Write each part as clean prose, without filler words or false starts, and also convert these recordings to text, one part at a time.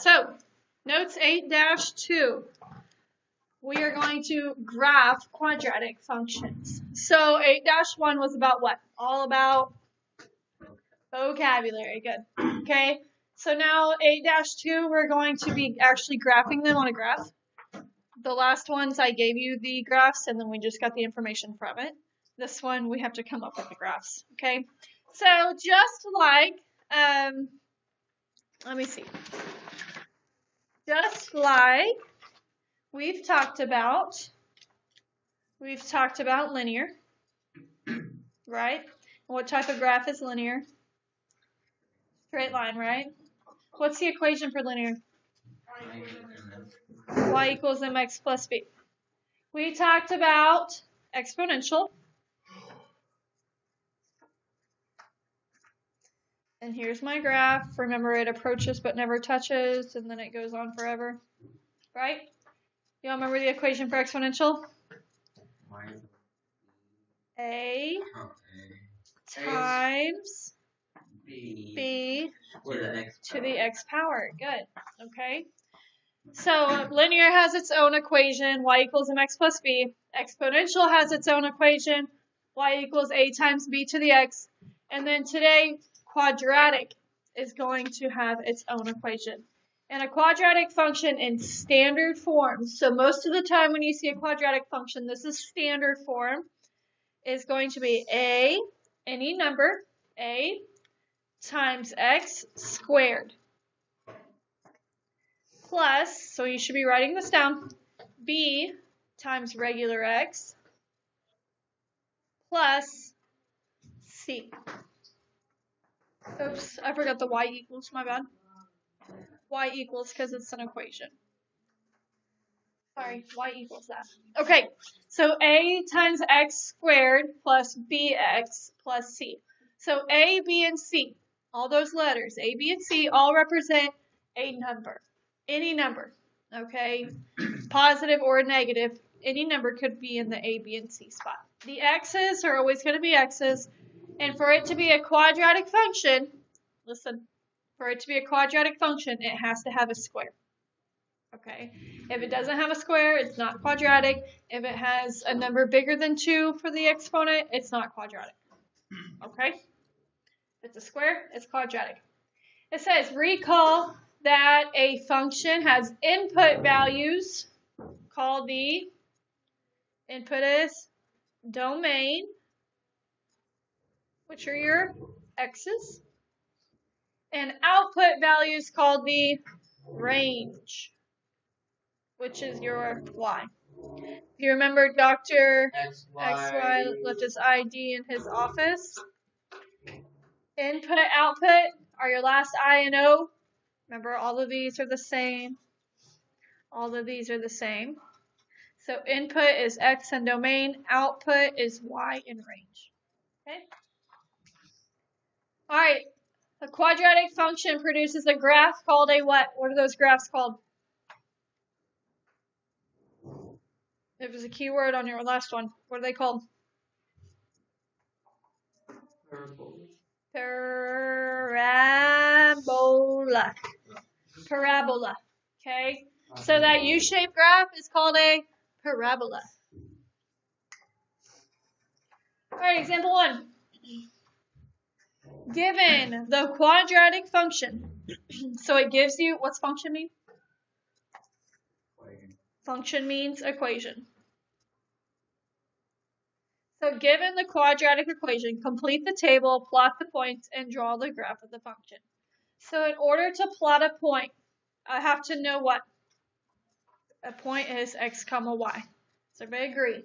So, notes 8-2. We are going to graph quadratic functions. So 8-1 was about what? All about vocabulary. Good. Okay. So now 8-2, we're going to be actually graphing them on a graph. The last ones I gave you the graphs and then we just got the information from it. This one we have to come up with the graphs. Okay. So just like, let me see. Just like we've talked about linear, right? What type of graph is linear? Straight line, right? What's the equation for linear? Y equals mx plus b. We talked about exponential. And here's my graph. Remember, it approaches but never touches, and then it goes on forever, right? Y'all remember the equation for exponential? A times B to the x power. Good. Okay. So linear has its own equation, y equals mx plus b. Exponential has its own equation, y equals a times b to the x. And then today, quadratic is going to have its own equation. And a quadratic function in standard form, so most of the time when you see a quadratic function, this is standard form, is going to be a, any number, a times x squared. Plus, so you should be writing this down, b times regular x plus c. Oops, I forgot the y equals, my bad. Y equals because it's an equation. Sorry, y equals that. Okay, so a times x squared plus bx plus c. So a, b, and c, all those letters, a, b, and c, all represent a number. Any number, okay? Positive or negative, any number could be in the a, b, and c spot. The x's are always going to be x's, and for it to be a quadratic function, listen, for it to be a quadratic function, it has to have a square. Okay, if it doesn't have a square, it's not quadratic. If it has a number bigger than 2 for the exponent, it's not quadratic. Okay, if it's a square, it's quadratic. It says, recall that a function has input values called the input is domain, which are your x's, and output values called the range, which is your y. If you remember, Dr. XY left his ID in his office. Input, output are your last I and O. Remember, all of these are the same. All of these are the same. So input is x and domain. Output is y and range. Okay? All right. A quadratic function produces a graph called a what? What are those graphs called? It was a keyword on your last one. What are they called? Parabola. Parabola. Okay? So that U-shaped graph is called a parabola. All right, example 1. Given the quadratic function, so it gives you, what's function mean? Function means equation. So given the quadratic equation, complete the table, plot the points, and draw the graph of the function. So in order to plot a point, I have to know what a point is x comma y. Does everybody agree?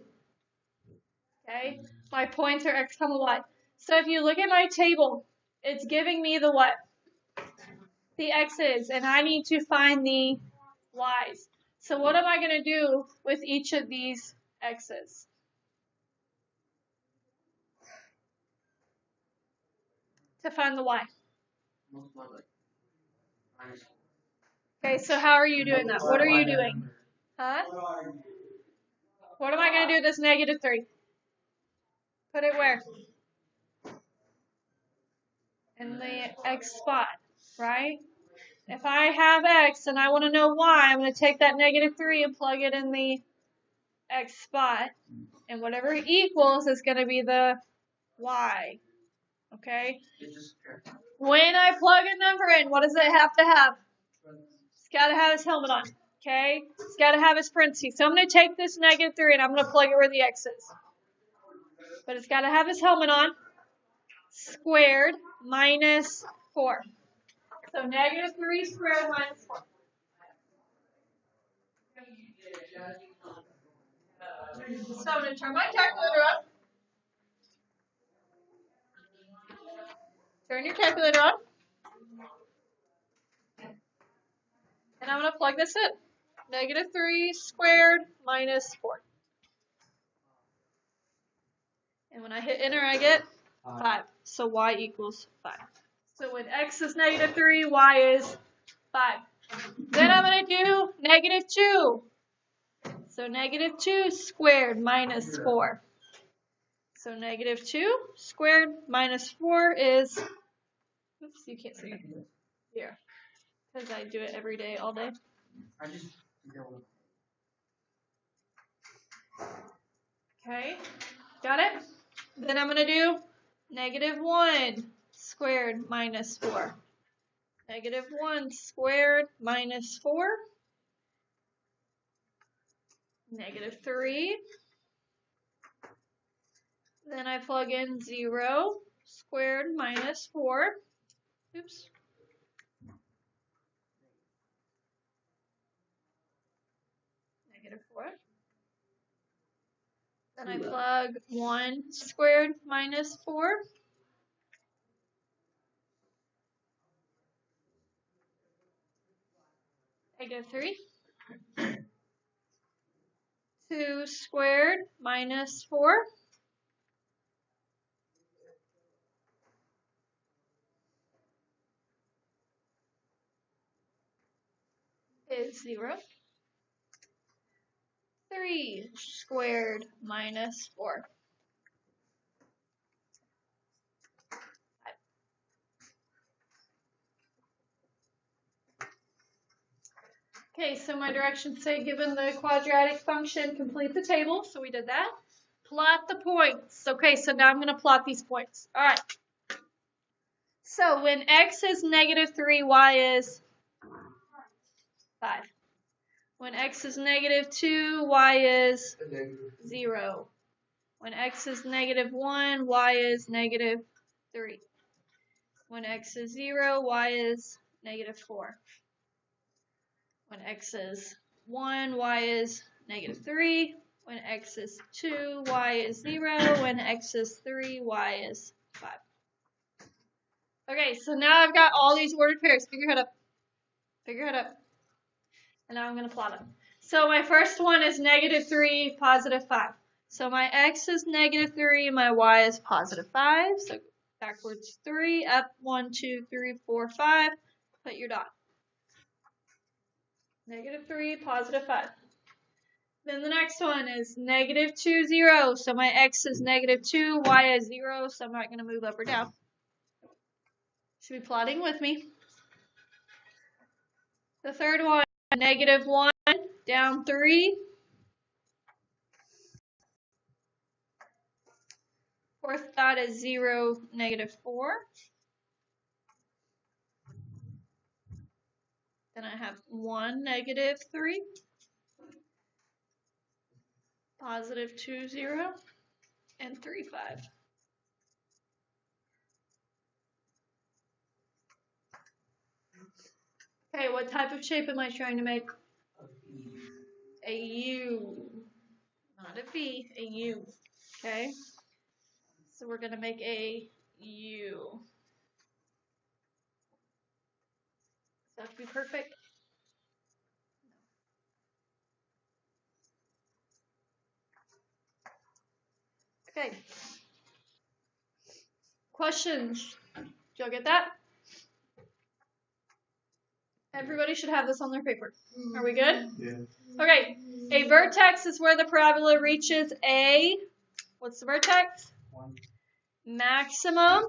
Okay, my points are x comma y. So if you look at my table, it's giving me the what? The x's, and I need to find the y's. So what am I going to do with each of these x's? To find the y. Okay, so how are you doing that? What are you doing? Huh? What am I going to do with this negative 3? Put it where? In the x spot, right? if I have x and I want to know y, I'm going to take that -3 and plug it in the x spot. And whatever it equals is going to be the y. Okay? When I plug a number in, what does it have to have? It's got to have its helmet on. Okay? It's got to have its parentheses. So I'm going to take this -3 and I'm going to plug it where the x is. But it's got to have its helmet on. Squared minus 4. So -3 squared minus 4. So I'm going to turn my calculator on. Turn your calculator on. And I'm going to plug this in. -3 squared minus 4. And when I hit enter, I get 5. So y equals 5. So when x is -3, y is 5. Then I'm going to do -2. So -2 squared minus 4. So -2 squared minus 4 is, oops, you can't see it here, because I do it every day, all day. Okay, got it? Then I'm going to do -1 squared minus 4. -1 squared minus 4. -3. Then I plug in 0 squared minus 4. Oops. -4. Then I plug 1 squared minus 4. -3. 2 squared minus 4. Is 0. 3 squared minus 4. Okay, so my directions say given the quadratic function, complete the table. So we did that. Plot the points. Okay, so now I'm going to plot these points. All right. So when x is -3, y is 5. When x is -2, y is 0. When x is -1, y is -3. When x is 0, y is -4. When x is 1, y is -3. When x is 2, y is 0. When x is 3, y is 5. Okay, so now I've got all these ordered pairs. Figure your head up. Figure your head up. And now I'm going to plot them. So my first one is -3, +5. So my x is -3, my y is +5. So backwards 3, up 1, 2, 3, 4, 5. Put your dot. -3, +5. Then the next one is -2, 0. So my x is -2, y is 0. So I'm not going to move up or down. Should be plotting with me. The third one, -1, down 3. Fourth dot is 0, -4. Then I have 1, -3. +2, 0. And 3, 5. Okay, what type of shape am I trying to make? A U. Not a V, a U. Okay? So we're going to make a U. Does that have to be perfect? Okay. Questions? Did y'all get that? Everybody should have this on their paper. Are we good? Yeah. Okay. A vertex is where the parabola reaches a, what's the vertex? 1. Maximum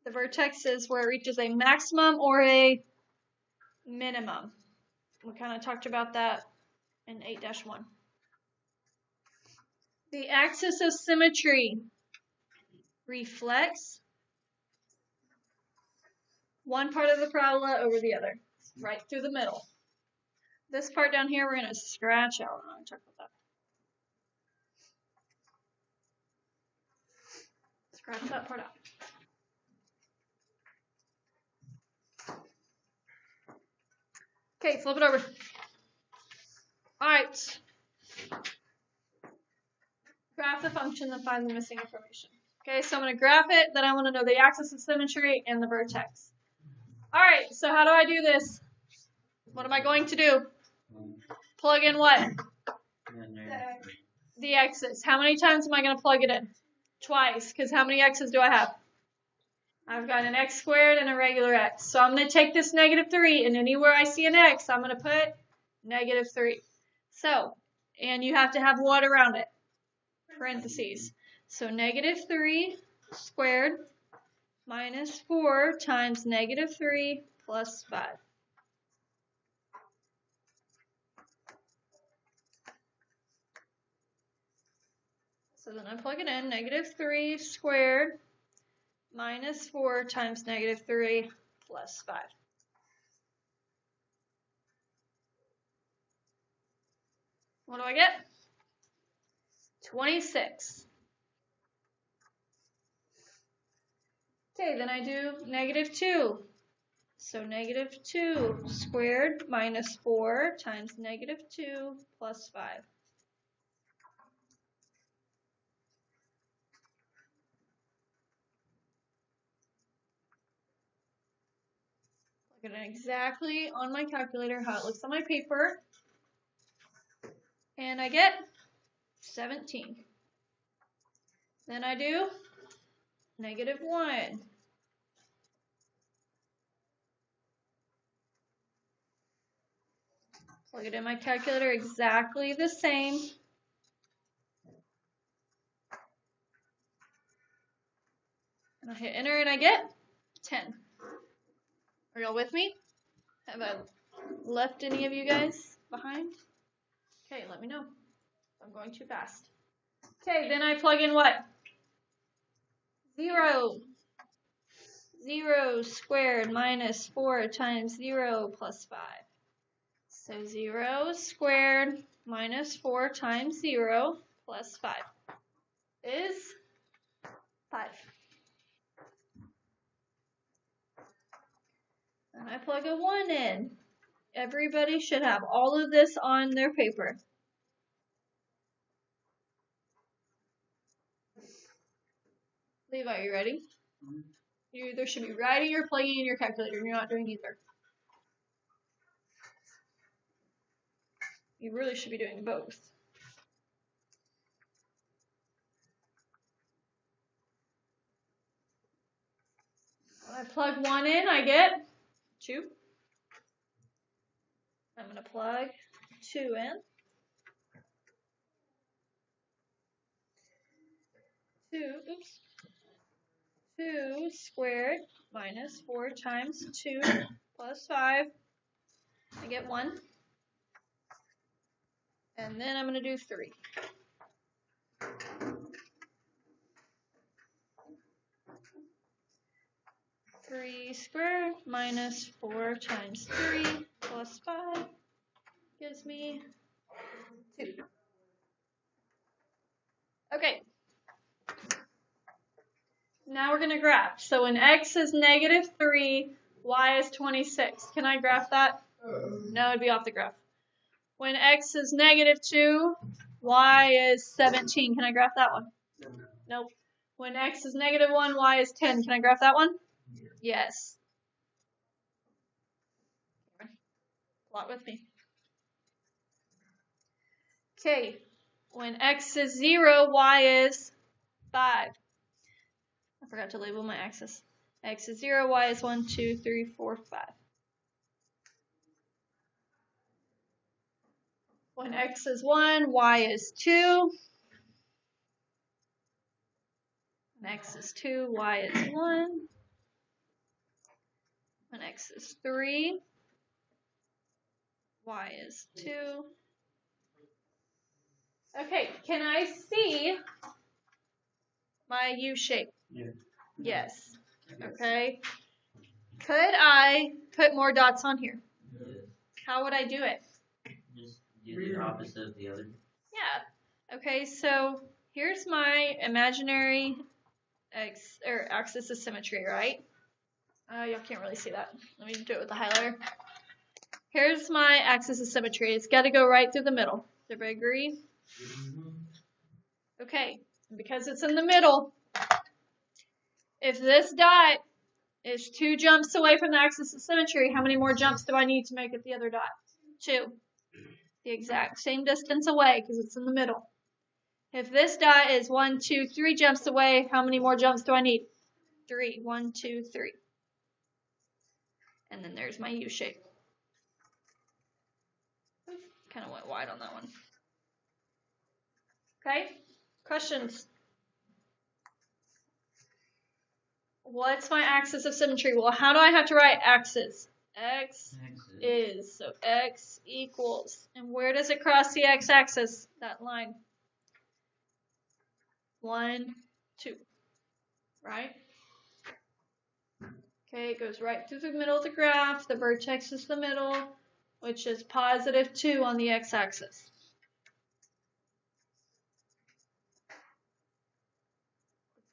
The vertex is where it reaches a maximum or a minimum. We kind of talked about that in 8-1. The axis of symmetry reflects one part of the parabola over the other, right through the middle. This part down here, we're going to scratch out. I'll talk about that. Scratch that part out. Okay, flip it over. All right. Graph the function and find the missing information. Okay, so I'm going to graph it, then I want to know the axis of symmetry and the vertex. All right, so how do I do this? What am I going to do? Plug in what? The x's. How many times am I going to plug it in? Twice, because how many x's do I have? I've got an x squared and a regular x. So I'm going to take this -3, and anywhere I see an x, I'm going to put -3. So, and you have to have what around it? Parentheses. So -3 squared minus 4 times -3 plus 5. So then I plug it in, -3 squared minus 4 times -3 plus 5. What do I get? 26. Okay, then I do -2. So -2 squared minus 4 times -2 plus 5. Plug it in exactly on my calculator how it looks on my paper. And I get 17. Then I do -1. Plug it in my calculator exactly the same. And I hit enter and I get 10. Are y'all with me? Have I left any of you guys behind? Okay, let me know. I'm going too fast. Okay, then I plug in what? 0. 0 squared minus 4 times 0 plus 5. So 0 squared minus 4 times 0 plus 5 is 5. And I plug a 1 in. Everybody should have all of this on their paper. Levi, are you ready? You either should be writing or plugging in your calculator, and you're not doing either. You really should be doing both. When I plug 1 in, I get 2. I'm going to plug 2 in. 2 squared minus 4 times 2 plus 5. I get 1. And then I'm going to do 3. 3 squared minus 4 times 3 plus 5 gives me 2. Okay. Now we're going to graph. So when x is -3, y is 26. Can I graph that? No, it'd be off the graph. When x is -2, y is 17. Can I graph that one? Nope. When x is -1, y is 10. Can I graph that one? Yes. Plot with me. Okay. When x is 0, y is 5. I forgot to label my axis. X is 0, y is 1, 2, 3, 4, 5. When x is 1, y is 2. When x is 2, y is 1. when x is 3, y is 2. Okay, can I see my U shape? Yeah. Yes. Okay. Could I put more dots on here? Yes. How would I do it? Just do the opposite of the other. Yeah. Okay, so here's my imaginary axis of symmetry, right? Y'all can't really see that. Let me do it with the highlighter. Here's my axis of symmetry. It's got to go right through the middle. Does everybody agree? Okay, because it's in the middle, if this dot is 2 jumps away from the axis of symmetry, how many more jumps do I need to make it the other dot? 2. The exact same distance away because it's in the middle. If this dot is 1, 2, 3 jumps away, how many more jumps do I need? 3. 1, 2, 3. And then there's my U shape. Kind of went wide on that one. Okay, questions? What's my axis of symmetry? Well, how do I have to write axis? X is, so x equals. And where does it cross the x-axis? That line. 1, 2. Right? Okay, it goes right through the middle of the graph. The vertex is the middle, which is positive 2 on the x-axis.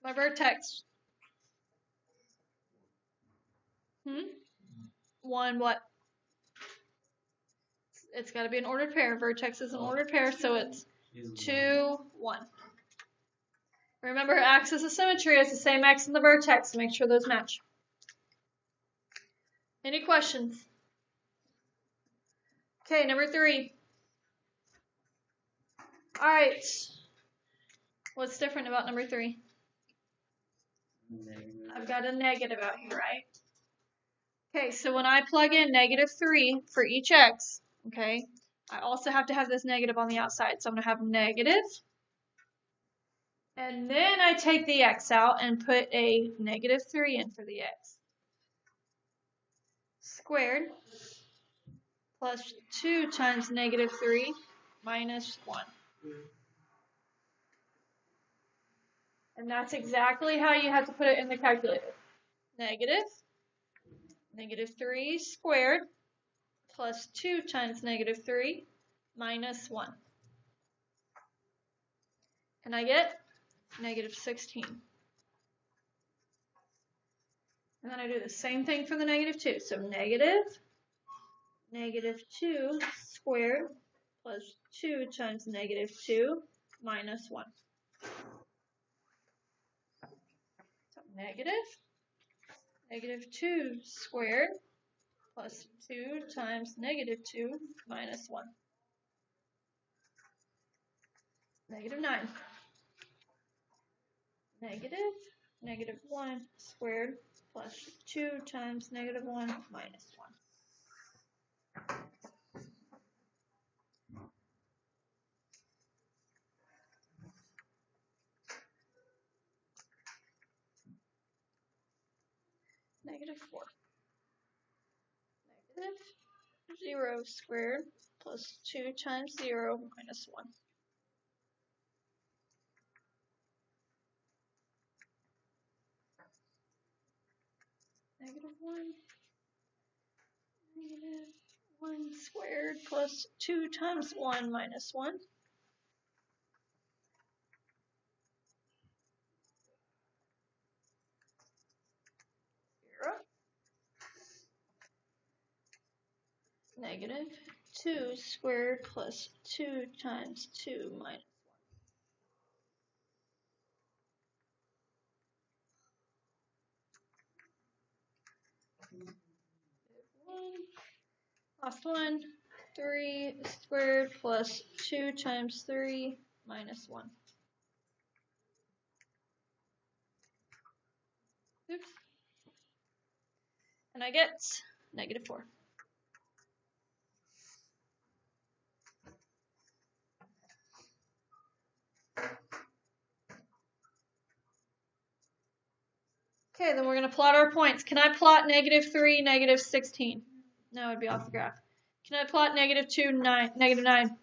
My vertex. 1 what? It's got to be an ordered pair. Vertex is an ordered pair, so it's 2, 1. Remember, axis of symmetry is the same x in the vertex, so make sure those match. Any questions? Okay, number 3. All right. What's different about number 3? I've got a negative out here, right? Okay, so when I plug in -3 for each x, okay, I also have to have this negative on the outside. So I'm going to have negative. And then I take the x out and put a -3 in for the x. Squared plus 2 times -3 minus 1. And that's exactly how you have to put it in the calculator. -3 squared plus 2 times -3 minus 1. And I get -16. And then I do the same thing for the -2. So -2 squared plus 2 times -2 minus 1. So -2 squared plus 2 times -2 minus 1. -9. -1 squared plus 2 times -1 minus 1. -4. -0 squared plus 2 times 0 minus 1. -1. -1 squared plus 2 times 1 minus 1. -2 squared plus 2 times 2 minus 1. Last one. 3 squared plus 2 times 3 minus 1. Oops. And I get -4. Okay, then we're going to plot our points. Can I plot -3, -16? No, it'd be off the graph. Can I plot -2, -9?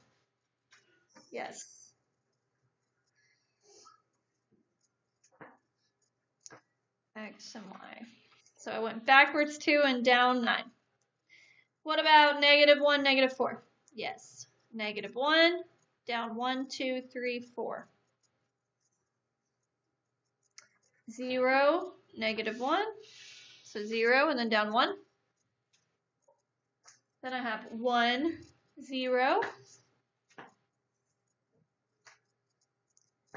Yes. X and Y. So I went backwards 2 and down 9. What about -1, -4? Yes. -1, down 1, 2, 3, 4. 0, -1. So 0 and then down 1. Then I have 1, 0.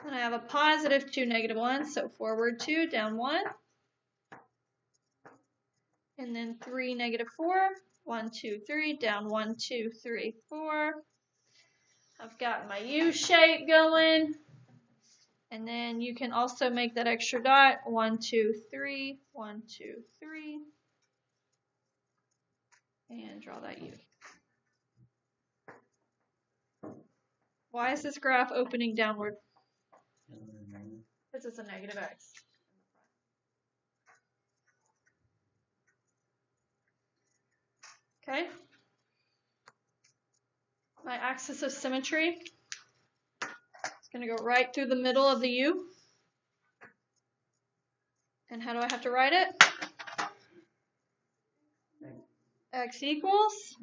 Then I have a positive 2, -1. So forward 2, down 1. And then 3, -4. 1, 2, 3, down 1, 2, 3, 4. I've got my U shape going. And then you can also make that extra dot. 1, 2, 3, 1, 2, 3. And draw that U. Why is this graph opening downward? Because it's a negative X. Okay. My axis of symmetry is going to go right through the middle of the U. And how do I have to write it? X equals,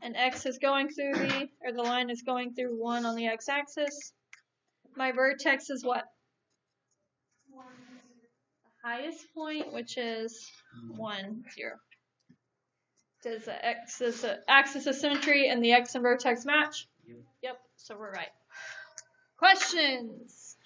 and X is going through the line is going through 1 on the X-axis. My vertex is what? The highest point, which is 1, 0. Does the axis of symmetry and the X and vertex match? Yep, so we're right. Questions?